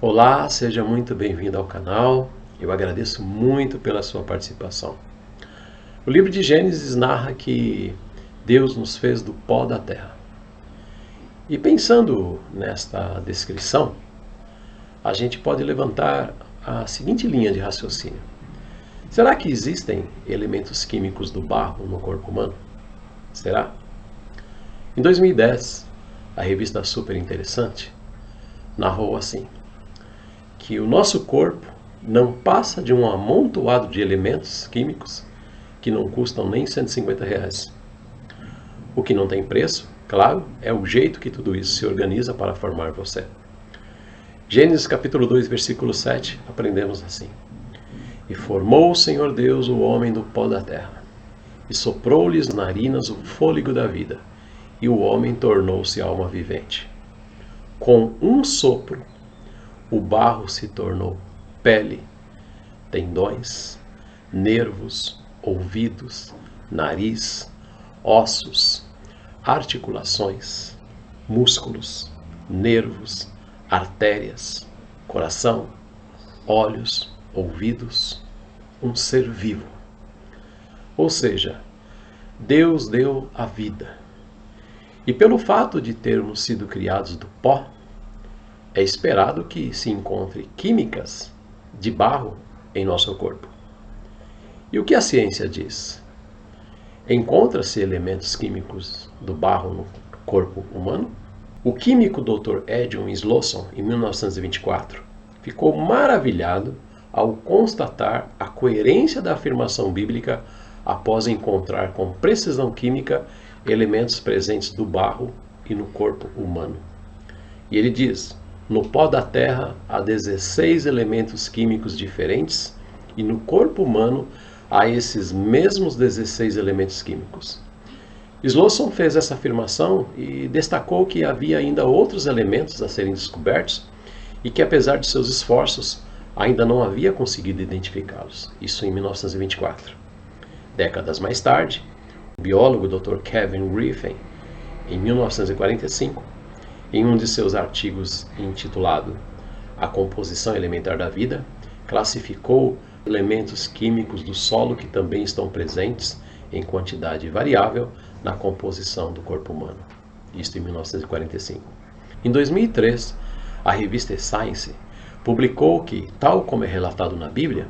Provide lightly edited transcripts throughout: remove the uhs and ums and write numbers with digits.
Olá, seja muito bem-vindo ao canal. Eu agradeço muito pela sua participação. O livro de Gênesis narra que Deus nos fez do pó da terra. E pensando nesta descrição, a gente pode levantar a seguinte linha de raciocínio. Será que existem elementos químicos do barro no corpo humano? Será? Em 2010, a revista Super Interessante narrou assim: que o nosso corpo não passa de um amontoado de elementos químicos que não custam nem R$ 150. O que não tem preço, claro, é o jeito que tudo isso se organiza para formar você. Gênesis capítulo 2, versículo 7, aprendemos assim: E formou o Senhor Deus o homem do pó da terra, e soprou-lhes nas narinas o fôlego da vida, e o homem tornou-se alma vivente. Com um sopro, o barro se tornou pele, tendões, nervos, ouvidos, nariz, ossos, articulações, músculos, nervos, artérias, coração, olhos, ouvidos, um ser vivo. Ou seja, Deus deu a vida. E pelo fato de termos sido criados do pó, é esperado que se encontre químicas de barro em nosso corpo. E o que a ciência diz? Encontra-se elementos químicos do barro no corpo humano? O químico Dr. Edwin Slosson, em 1924, ficou maravilhado ao constatar a coerência da afirmação bíblica após encontrar com precisão química elementos presentes do barro e no corpo humano. E ele diz: no pó da terra há 16 elementos químicos diferentes e no corpo humano há esses mesmos 16 elementos químicos. Slosson fez essa afirmação e destacou que havia ainda outros elementos a serem descobertos e que, apesar de seus esforços, ainda não havia conseguido identificá-los. Isso em 1924. Décadas mais tarde, o biólogo Dr. Kevin Griffin, em 1945, em um de seus artigos intitulado A Composição Elementar da Vida, classificou elementos químicos do solo que também estão presentes em quantidade variável na composição do corpo humano. Isto em 1945. Em 2003, a revista Science publicou que, tal como é relatado na Bíblia,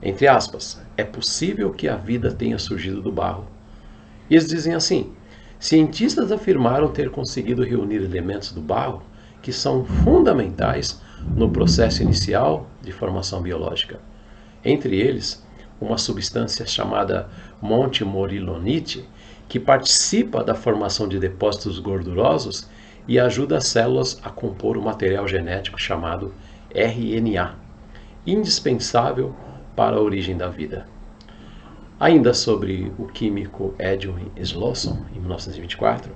entre aspas, é possível que a vida tenha surgido do barro. E eles dizem assim: cientistas afirmaram ter conseguido reunir elementos do barro que são fundamentais no processo inicial de formação biológica. Entre eles, uma substância chamada montmorillonite, que participa da formação de depósitos gordurosos e ajuda as células a compor o material genético chamado RNA, indispensável para a origem da vida. Ainda sobre o químico Edwin Slosson, em 1924,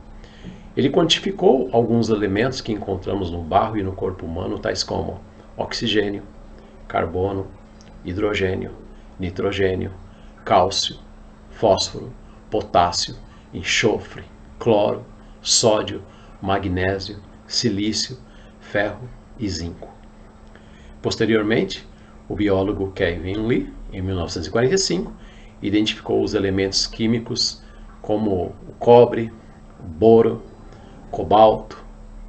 ele quantificou alguns elementos que encontramos no barro e no corpo humano, tais como oxigênio, carbono, hidrogênio, nitrogênio, cálcio, fósforo, potássio, enxofre, cloro, sódio, magnésio, silício, ferro e zinco. Posteriormente, o biólogo Kevin Lee, em 1945, identificou os elementos químicos como o cobre, o boro, cobalto,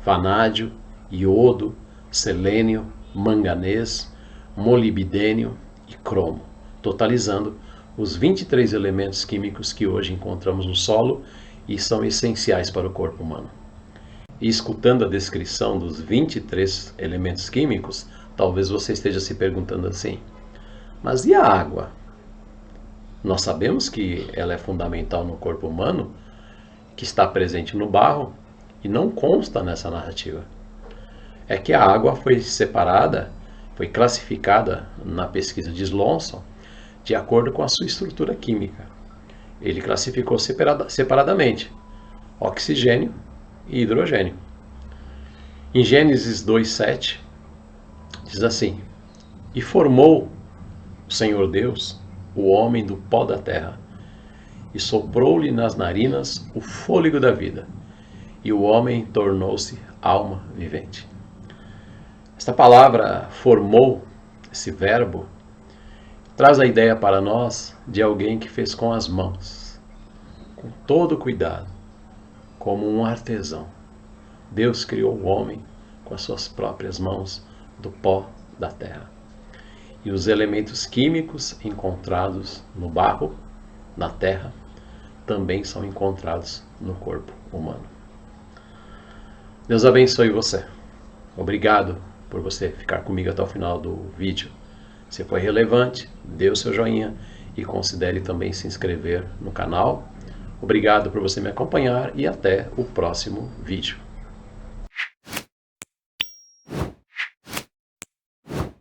vanádio, iodo, selênio, manganês, molibdênio e cromo, totalizando os 23 elementos químicos que hoje encontramos no solo e são essenciais para o corpo humano. E escutando a descrição dos 23 elementos químicos, talvez você esteja se perguntando assim: mas e a água? Nós sabemos que ela é fundamental no corpo humano, que está presente no barro e não consta nessa narrativa. É que a água foi separada, foi classificada na pesquisa de Slosson de acordo com a sua estrutura química. Ele classificou separadamente oxigênio e hidrogênio. Em Gênesis 2:7 diz assim: E formou o Senhor Deus o homem do pó da terra, e soprou-lhe nas narinas o fôlego da vida, e o homem tornou-se alma vivente. Esta palavra formou, esse verbo, traz a ideia para nós de alguém que fez com as mãos, com todo cuidado, como um artesão. Deus criou o homem com as suas próprias mãos do pó da terra. E os elementos químicos encontrados no barro, na terra, também são encontrados no corpo humano. Deus abençoe você. Obrigado por você ficar comigo até o final do vídeo. Se foi relevante, dê o seu joinha e considere também se inscrever no canal. Obrigado por você me acompanhar e até o próximo vídeo.